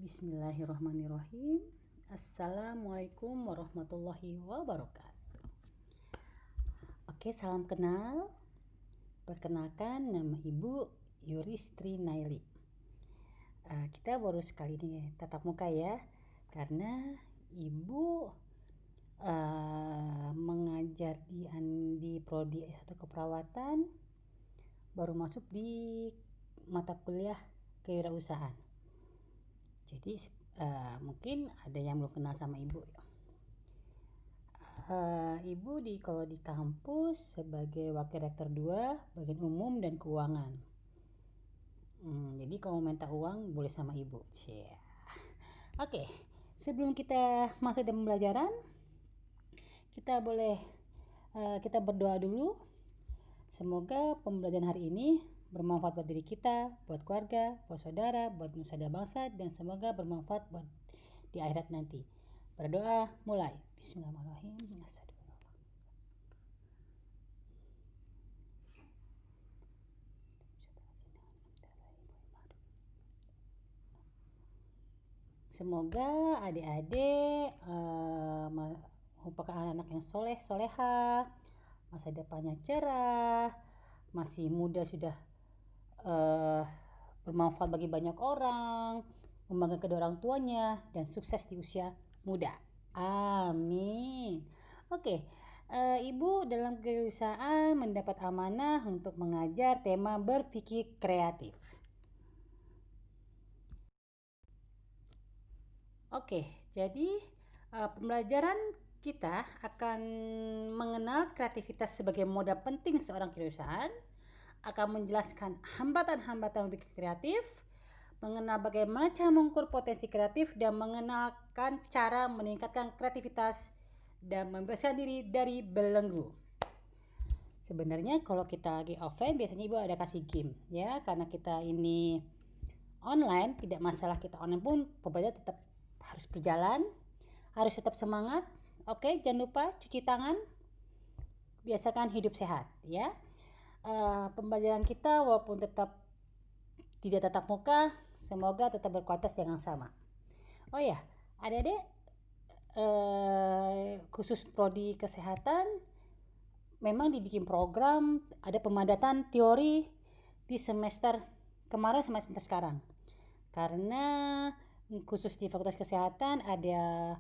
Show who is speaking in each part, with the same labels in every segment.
Speaker 1: Bismillahirrahmanirrahim. Assalamualaikum warahmatullahi wabarakatuh. Oke, salam kenal. Perkenalkan, nama Ibu Yuristri Naili. Kita baru sekali ini tatap muka ya, karena Ibu mengajar di Prodi S1 Keperawatan, baru masuk di mata kuliah kewirausahaan. Jadi mungkin ada yang belum kenal sama Ibu. Ibu kalau di kampus sebagai Wakil Rektor 2 Bagian Umum dan Keuangan. Jadi kalau minta uang boleh sama Ibu. Oke, sebelum kita masuk dalam pembelajaran, kita berdoa dulu. Semoga pembelajaran hari ini bermanfaat buat diri kita, buat keluarga, buat saudara, buat nusa dan bangsa, dan semoga bermanfaat buat di akhirat nanti. Berdoa mulai. Bismillahirrahmanirrahim. Semoga adik-adik merupakan anak-anak yang soleha, masa depannya cerah, masih muda sudah bermanfaat bagi banyak orang, membanggakan kedua orang tuanya, dan sukses di usia muda. Amin. Oke, Ibu dalam kewirausahaan mendapat amanah untuk mengajar tema berpikir kreatif. Oke, jadi pembelajaran kita akan mengenal kreativitas sebagai modal penting seorang kewirausahaan, akan menjelaskan hambatan-hambatan berpikir kreatif, mengenal bagaimana cara mengukur potensi kreatif, dan mengenalkan cara meningkatkan kreativitas dan membebaskan diri dari belenggu. Sebenarnya kalau kita lagi offline biasanya Ibu ada kasih game ya, karena kita ini online, tidak masalah kita online pun pembelajaran tetap harus berjalan, harus tetap semangat. Oke, jangan lupa cuci tangan, biasakan hidup sehat ya. Pembelajaran kita walaupun tidak tatap muka, semoga tetap berkualitas dengan sama. Oh ya, adik-adik khusus prodi kesehatan memang dibikin program, ada pemadatan teori di semester kemarin sama semester sekarang. Karena khusus di Fakultas Kesehatan ada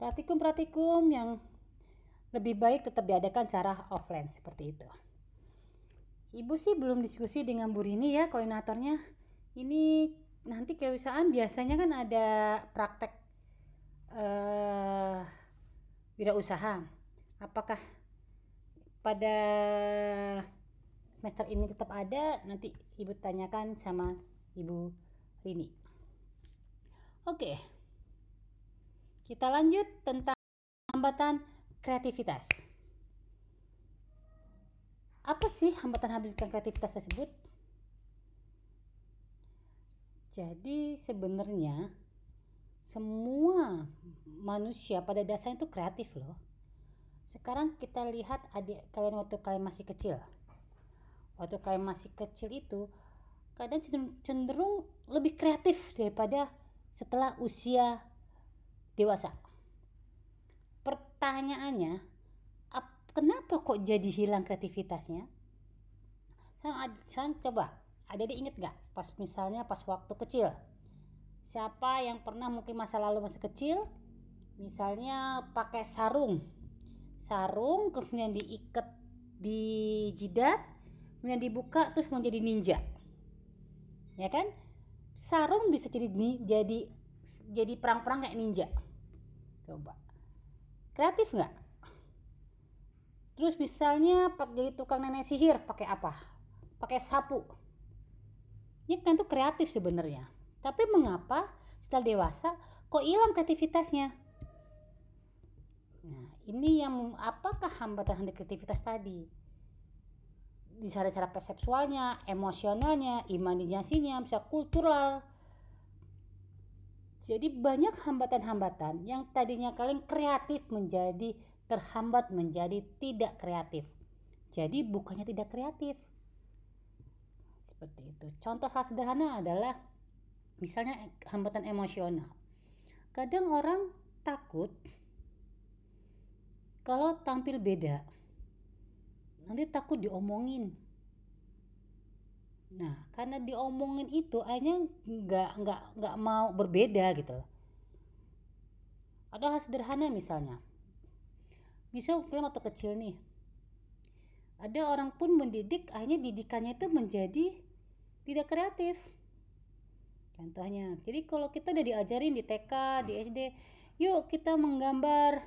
Speaker 1: praktikum-praktikum yang lebih baik tetap diadakan secara offline seperti itu. Ibu sih belum diskusi dengan Bu Rini ya, koordinatornya. Ini nanti kewirausahaan biasanya kan ada praktek wirausaha. Apakah pada semester ini tetap ada? Nanti Ibu tanyakan sama Ibu Rini. Oke, kita lanjut tentang hambatan kreativitas. Apa sih hambatan-hambatan kreativitas tersebut? Jadi sebenarnya semua manusia pada dasarnya itu kreatif loh. Sekarang kita lihat adik kalian waktu kalian masih kecil. Waktu kalian masih kecil itu kadang cenderung lebih kreatif daripada setelah usia dewasa. Pertanyaannya, kenapa kok jadi hilang kreativitasnya? Sekarang coba, adik-adik inget gak misalnya pas waktu kecil, siapa yang pernah mungkin masa lalu masih kecil, misalnya pakai sarung kemudian diikat di jidat, kemudian dibuka terus mau jadi ninja, ya kan? Sarung bisa jadi perang-perang kayak ninja. Coba, kreatif nggak? Terus misalnya jadi tukang nenek sihir, pakai apa? Pakai sapu. Ini kan tuh kreatif sebenarnya. Tapi mengapa setelah dewasa kok hilang kreativitasnya? Nah, ini yang apakah hambatan kreativitas tadi? Di cara persepsualnya, emosionalnya, imajinasinya, bisa kultural. Jadi banyak hambatan-hambatan yang tadinya kalian kreatif menjadi terhambat menjadi tidak kreatif. Jadi bukannya tidak kreatif. Seperti itu. Contoh hal sederhana adalah Misalnya hambatan emosional. Kadang orang takut kalau tampil beda. Nanti takut diomongin. Nah, karena diomongin itu akhirnya nggak mau berbeda gitu loh. Ada hal sederhana misalnya. Misal kita waktu kecil nih, ada orang pun mendidik, akhirnya didikannya itu menjadi tidak kreatif. Contohnya, jadi kalau kita udah diajarin di TK, di SD, yuk kita menggambar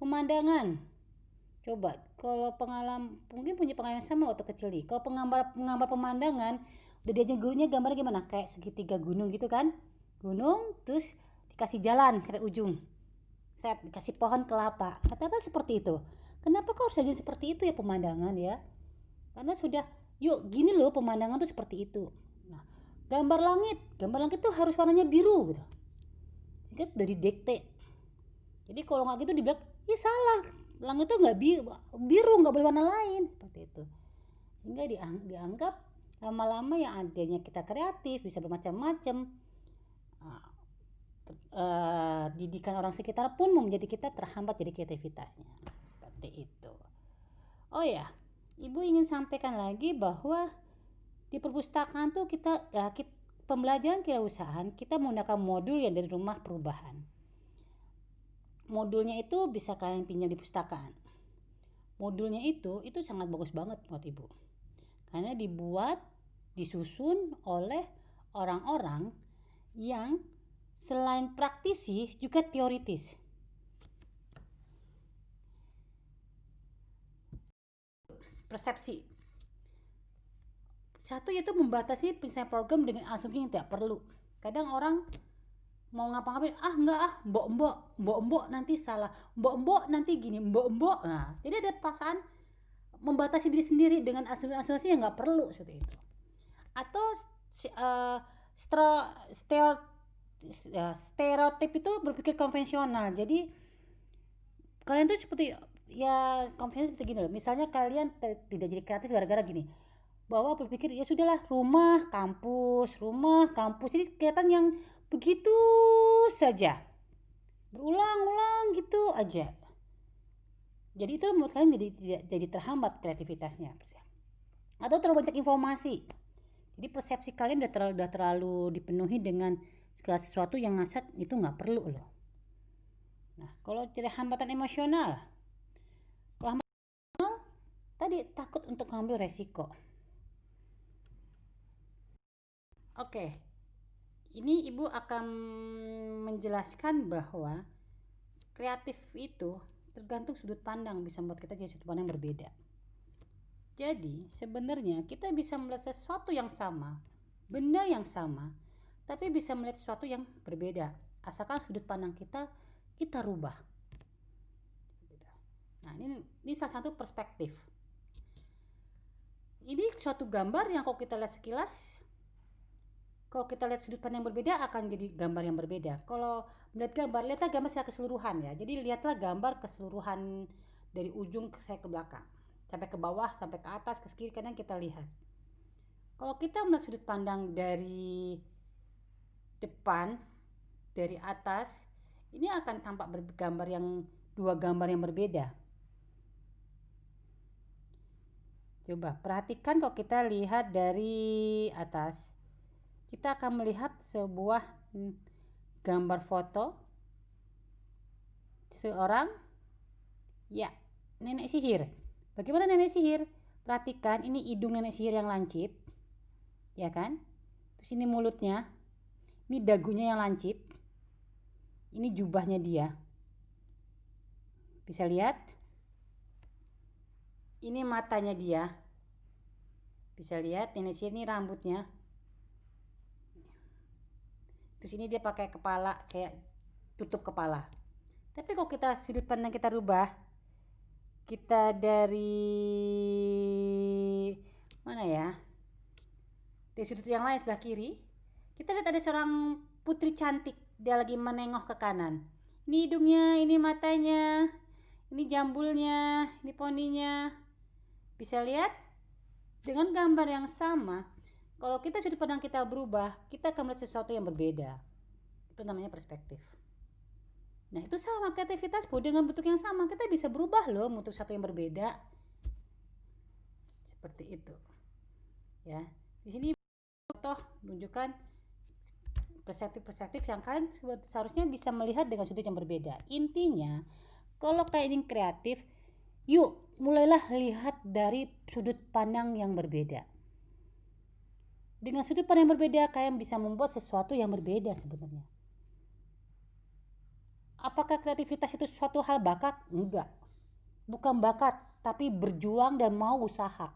Speaker 1: pemandangan. Coba, kalau mungkin punya pengalaman sama waktu kecil nih. Kalau penggambar pemandangan, udah diajarin gurunya gambarnya gimana? Kayak segitiga gunung gitu kan? Gunung, terus dikasih jalan ke ujung. Dikasih pohon kelapa. Kata-kata seperti itu. Kenapa kau harus aja seperti itu ya pemandangan ya? Karena sudah, yuk gini loh pemandangan tuh seperti itu. Nah, gambar langit tuh harus warnanya biru gitu. Sehingga dari dikte. Jadi kalau nggak gitu dibilang, ya salah. Langit tuh nggak biru, nggak boleh warna lain seperti itu. Sehingga dianggap lama-lama yang adanya kita kreatif bisa bermacam-macam. Didikan orang sekitar pun menjadi kita terhambat jadi kreativitasnya seperti itu. Oh ya, Ibu ingin sampaikan lagi bahwa di perpustakaan tuh kita pembelajaran kewirausahaan kita menggunakan modul yang dari rumah perubahan. Modulnya itu bisa kalian pinjam di perpustakaan. Modulnya itu sangat bagus banget buat Ibu. Karena disusun oleh orang-orang yang selain praktisi juga teoritis. Persepsi. Satu yaitu membatasi penyelesaian program dengan asumsi yang tidak perlu. Kadang orang mau ngapa-ngapain, mbok nanti salah, mbok nanti gini, mbok. Nah, jadi ada perasaan membatasi diri sendiri dengan asumsi yang nggak perlu seperti itu. Atau stereotip itu berpikir konvensional. Jadi kalian tuh seperti ya konvensional seperti gini loh. Misalnya kalian tidak jadi kreatif gara-gara gini, bahwa berpikir ya sudahlah rumah kampus. Jadi kelihatan yang begitu saja, berulang-ulang gitu aja. Jadi itu membuat kalian jadi terhambat kreativitasnya. Atau terlalu banyak informasi. Jadi persepsi kalian udah terlalu dipenuhi dengan segala sesuatu yang ngasat itu nggak perlu loh. Nah, kalau tidak hambatan emosional, tadi takut untuk mengambil resiko. Oke, ini Ibu akan menjelaskan bahwa kreatif itu tergantung sudut pandang, bisa membuat kita jadi sudut pandang yang berbeda. Jadi sebenarnya kita bisa melihat sesuatu yang sama, benda yang sama, tapi bisa melihat sesuatu yang berbeda, asalkan sudut pandang kita rubah. Nah, ini salah satu perspektif. Ini suatu gambar yang kalau kita lihat sekilas, kalau kita lihat sudut pandang yang berbeda akan jadi gambar yang berbeda. Kalau melihat gambar, lihatlah gambar secara keseluruhan ya. Jadi lihatlah gambar keseluruhan dari ujung ke belakang, sampai ke bawah, sampai ke atas, ke kiri kanan kita lihat. Kalau kita melihat sudut pandang dari depan, dari atas, ini akan tampak dua gambar yang berbeda. Coba perhatikan kalau kita lihat dari atas, kita akan melihat sebuah gambar foto seorang nenek sihir. Bagaimana nenek sihir? Perhatikan, ini hidung nenek sihir yang lancip, ya kan? Terus ini mulutnya, ini dagunya yang lancip, ini jubahnya dia. Bisa lihat? Ini matanya dia. Bisa lihat, nenek sihir ini rambutnya. Terus ini dia pakai kepala, kayak tutup kepala. Tapi kalau kita sudut pandang kita rubah, kita dari mana ya? Dari sudut yang lain sebelah kiri, kita lihat ada seorang putri cantik, dia lagi menengok ke kanan. Ini hidungnya, ini matanya, ini jambulnya, ini poninya. Bisa lihat? Dengan gambar yang sama, Kalau sudut pandang kita berubah, kita akan melihat sesuatu yang berbeda. Itu namanya perspektif. Nah, itu sama kreativitas pun dengan bentuk yang sama, kita bisa berubah loh untuk satu yang berbeda. Seperti itu. Ya. Di sini contoh menunjukkan perspektif yang kalian seharusnya bisa melihat dengan sudut yang berbeda. Intinya, kalau kalian ingin kreatif, yuk mulailah lihat dari sudut pandang yang berbeda. Dengan sudut pandang yang berbeda, kalian bisa membuat sesuatu yang berbeda sebenarnya. Apakah kreativitas itu suatu hal bakat? Enggak. Bukan bakat, tapi berjuang dan mau usaha.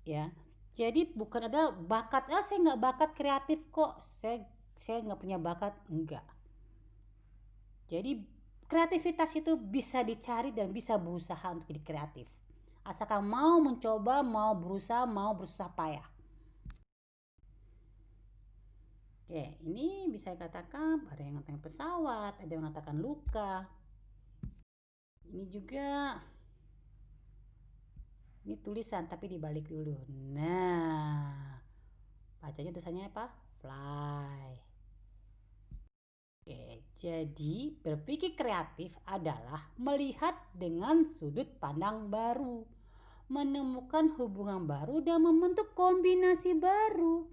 Speaker 1: Ya. Jadi bukan ada bakat, saya nggak bakat kreatif kok. Saya nggak punya bakat, enggak. Jadi kreativitas itu bisa dicari dan bisa berusaha untuk jadi kreatif. Asalkan mau mencoba, mau berusaha, mau bersusah payah. Oke, ini bisa dikatakan ada yang mengatakan pesawat, ada yang mengatakan luka. Ini juga, ini tulisan tapi dibalik dulu. Nah, bacanya tulisannya apa? Fly. Oke, jadi berpikir kreatif adalah melihat dengan sudut pandang baru, menemukan hubungan baru dan membentuk kombinasi baru.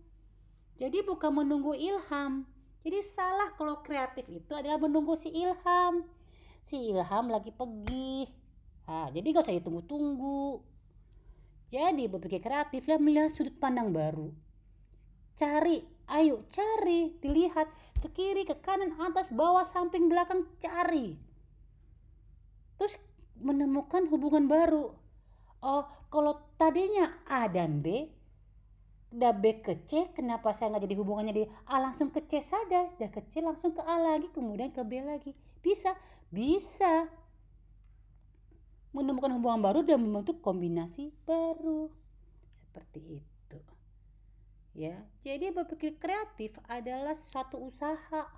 Speaker 1: Jadi bukan menunggu ilham. Jadi salah kalau kreatif itu adalah menunggu si ilham. Si ilham lagi pergi. Jadi gak usah ditunggu-tunggu. Jadi berpikir kreatif dan melihat sudut pandang baru. Cari, ayo cari, dilihat ke kiri, ke kanan, atas, bawah, samping, belakang, cari. Terus menemukan hubungan baru. Oh, kalau tadinya A dan B, udah B ke C, kenapa saya nggak jadi hubungannya di A langsung ke C saja, udah ke C langsung ke A lagi, kemudian ke B lagi. Bisa menemukan hubungan baru dan membentuk kombinasi baru. Seperti itu. Ya, jadi berpikir kreatif adalah suatu usaha.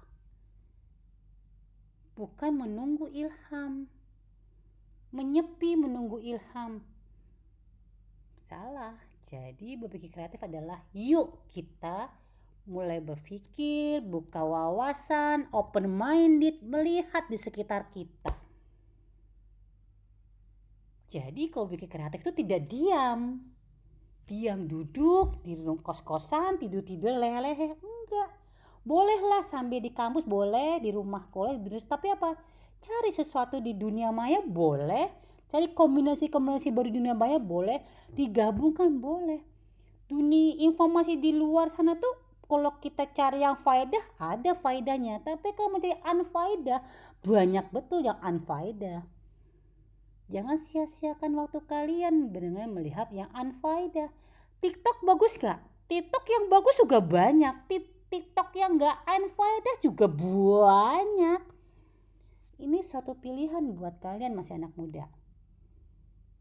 Speaker 1: Bukan menunggu ilham. Menyepi menunggu ilham. Salah. Jadi berpikir kreatif adalah yuk kita mulai berpikir, buka wawasan, open minded, melihat di sekitar kita. Jadi kalau berpikir kreatif itu tidak diam duduk di kos-kosan, tidur lehe-lehe, enggak. Bolehlah sambil di kampus, boleh di rumah, boleh di dunia, tapi apa? Cari sesuatu di dunia maya boleh. Cari kombinasi baru di dunia maya boleh, digabungkan boleh. Dunia informasi di luar sana tuh kalau kita cari yang faedah ada faedahnya, tapi kalau mencari unfaedah banyak betul yang unfaedah. Jangan sia-siakan waktu kalian dengan melihat yang unfaedah. TikTok bagus gak? TikTok yang bagus juga banyak. TikTok yang gak unfaedah juga banyak. Ini suatu pilihan buat kalian masih anak muda.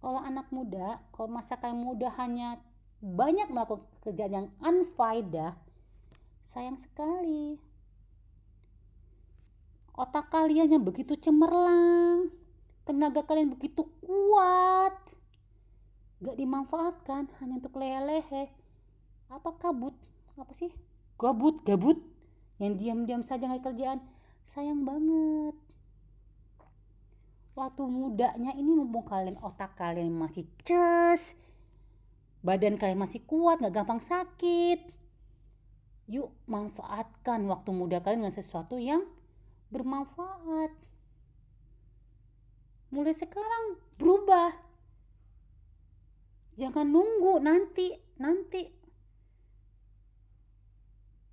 Speaker 1: Kalau anak muda, kalau masa kalian muda hanya banyak melakukan kerjaan yang unfaedah, sayang sekali. Otak kalian yang begitu cemerlang, tenaga kalian begitu kuat, gak dimanfaatkan hanya untuk lehe-lehe. Apa kabut? Apa sih? Gabut yang diam-diam saja gak kerjaan. Sayang banget. Waktu mudanya ini mumpung kalian otak kalian masih ces, badan kalian masih kuat, gak gampang sakit, yuk manfaatkan waktu muda kalian dengan sesuatu yang bermanfaat. Mulai sekarang berubah. Jangan nunggu nanti.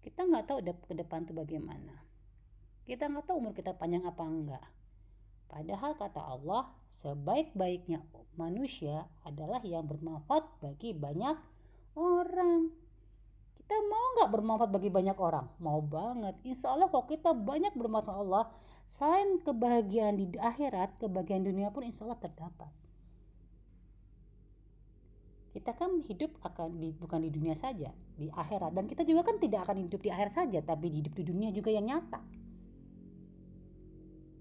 Speaker 1: Kita gak tahu ke depan tuh bagaimana. Kita gak tahu umur kita panjang apa enggak. Padahal kata Allah, sebaik-baiknya manusia adalah yang bermanfaat bagi banyak orang. Kita mau gak bermanfaat bagi banyak orang? Mau banget. Insya Allah kalau kita banyak bermanfaat Allah, selain kebahagiaan di akhirat, kebahagiaan dunia pun insya Allah terdapat. Kita kan hidup bukan di dunia saja, di akhirat. Dan kita juga kan tidak akan hidup di akhirat saja, tapi hidup di dunia juga yang nyata.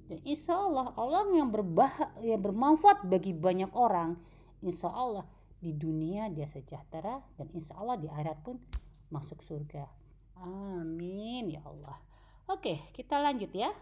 Speaker 1: Dan insya Allah yang bermanfaat bagi banyak orang, insya Allah di dunia dia sejahtera, dan insya Allah di akhirat pun masuk surga. Amin ya Allah. Oke, kita lanjut ya.